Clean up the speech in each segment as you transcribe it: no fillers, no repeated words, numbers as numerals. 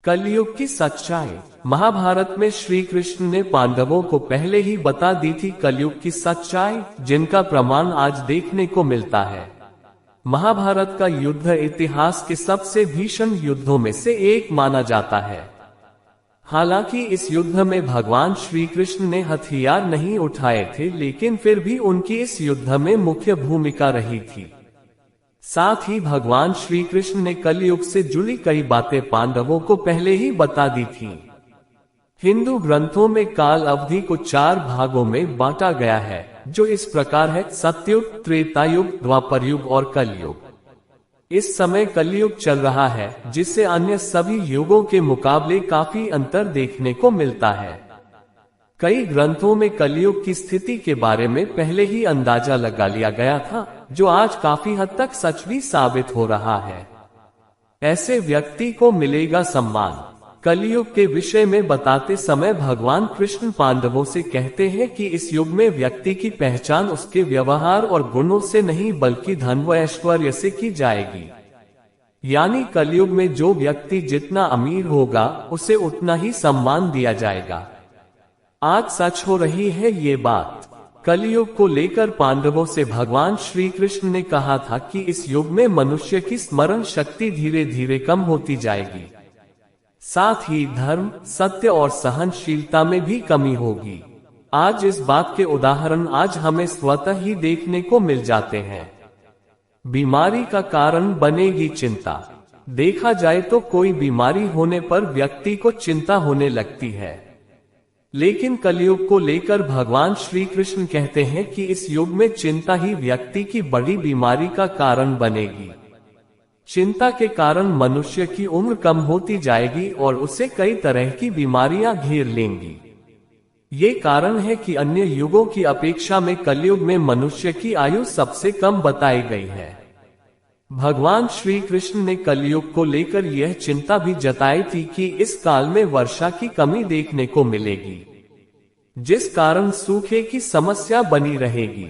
कलयुग की सच्चाई। महाभारत में श्री कृष्ण ने पांडवों को पहले ही बता दी थी कलयुग की सच्चाई, जिनका प्रमाण आज देखने को मिलता है। महाभारत का युद्ध इतिहास के सबसे भीषण युद्धों में से एक माना जाता है। हालांकि इस युद्ध में भगवान श्री कृष्ण ने हथियार नहीं उठाए थे, लेकिन फिर भी उनकी इस युद्ध में मुख्य भूमिका रही थी। साथ ही भगवान श्री कृष्ण ने कलयुग से जुड़ी कई बातें पांडवों को पहले ही बता दी थी। हिंदू ग्रंथों में काल अवधि को 4 भागों में बांटा गया है, जो इस प्रकार है: सतयुग, त्रेतायुग, द्वापर युग और कलयुग। इस समय कलयुग चल रहा है, जिससे अन्य सभी युगों के मुकाबले काफी अंतर देखने को मिलता है। कई ग्रंथों में कलयुग की स्थिति के बारे में पहले ही अंदाजा लगा लिया गया था, जो आज काफी हद तक सच भी साबित हो रहा है। ऐसे व्यक्ति को मिलेगा सम्मान। कलयुग के विषय में बताते समय भगवान कृष्ण पांडवों से कहते हैं कि इस युग में व्यक्ति की पहचान उसके व्यवहार और गुणों से नहीं, बल्कि धन व ऐश्वर्य से की जाएगी। यानी कलयुग में जो व्यक्ति जितना अमीर होगा, उसे उतना ही सम्मान दिया जाएगा। आज सच हो रही है ये बात। कलयुग को लेकर पांडवों से भगवान श्री कृष्ण ने कहा था कि इस युग में मनुष्य की स्मरण शक्ति धीरे धीरे कम होती जाएगी। साथ ही धर्म, सत्य और सहनशीलता में भी कमी होगी। आज इस बात के उदाहरण आज हमें स्वतः ही देखने को मिल जाते हैं। बीमारी का कारण बनेगी चिंता। देखा जाए तो कोई बीमारी होने पर व्यक्ति को चिंता होने लगती है, लेकिन कलयुग को लेकर भगवान श्री कृष्ण कहते हैं कि इस युग में चिंता ही व्यक्ति की बड़ी बीमारी का कारण बनेगी। चिंता के कारण मनुष्य की उम्र कम होती जाएगी और उसे कई तरह की बीमारियां घेर लेंगी। ये कारण है कि अन्य युगों की अपेक्षा में कलयुग में मनुष्य की आयु सबसे कम बताई गई है। भगवान श्री कृष्ण ने कलयुग को लेकर यह चिंता भी जताई थी कि इस काल में वर्षा की कमी देखने को मिलेगी, जिस कारण सूखे की समस्या बनी रहेगी।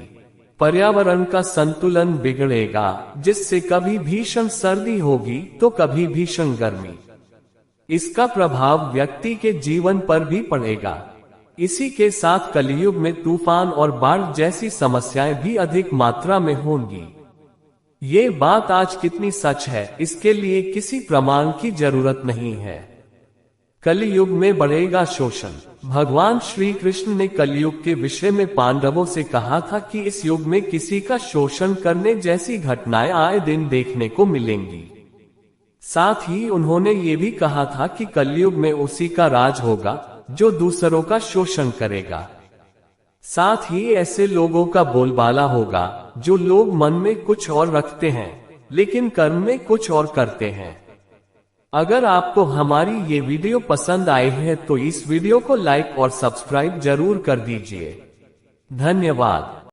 पर्यावरण का संतुलन बिगड़ेगा, जिससे कभी भीषण सर्दी होगी तो कभी भीषण गर्मी। इसका प्रभाव व्यक्ति के जीवन पर भी पड़ेगा। इसी के साथ कलयुग में तूफान और बाढ़ जैसी समस्याएं भी अधिक मात्रा में होंगी। ये बात आज कितनी सच है, इसके लिए किसी प्रमाण की जरूरत नहीं है। कलयुग में बढ़ेगा शोषण। भगवान श्री कृष्ण ने कलयुग के विषय में पांडवों से कहा था कि इस युग में किसी का शोषण करने जैसी घटनाएं आए दिन देखने को मिलेंगी। साथ ही उन्होंने ये भी कहा था कि कलयुग में उसी का राज होगा जो दूसरों का शोषण करेगा। साथ ही ऐसे लोगों का बोलबाला होगा जो लोग मन में कुछ और रखते हैं, लेकिन कर्म में कुछ और करते हैं। अगर आपको हमारी ये वीडियो पसंद आई है तो इस वीडियो को लाइक और सब्सक्राइब जरूर कर दीजिए। धन्यवाद।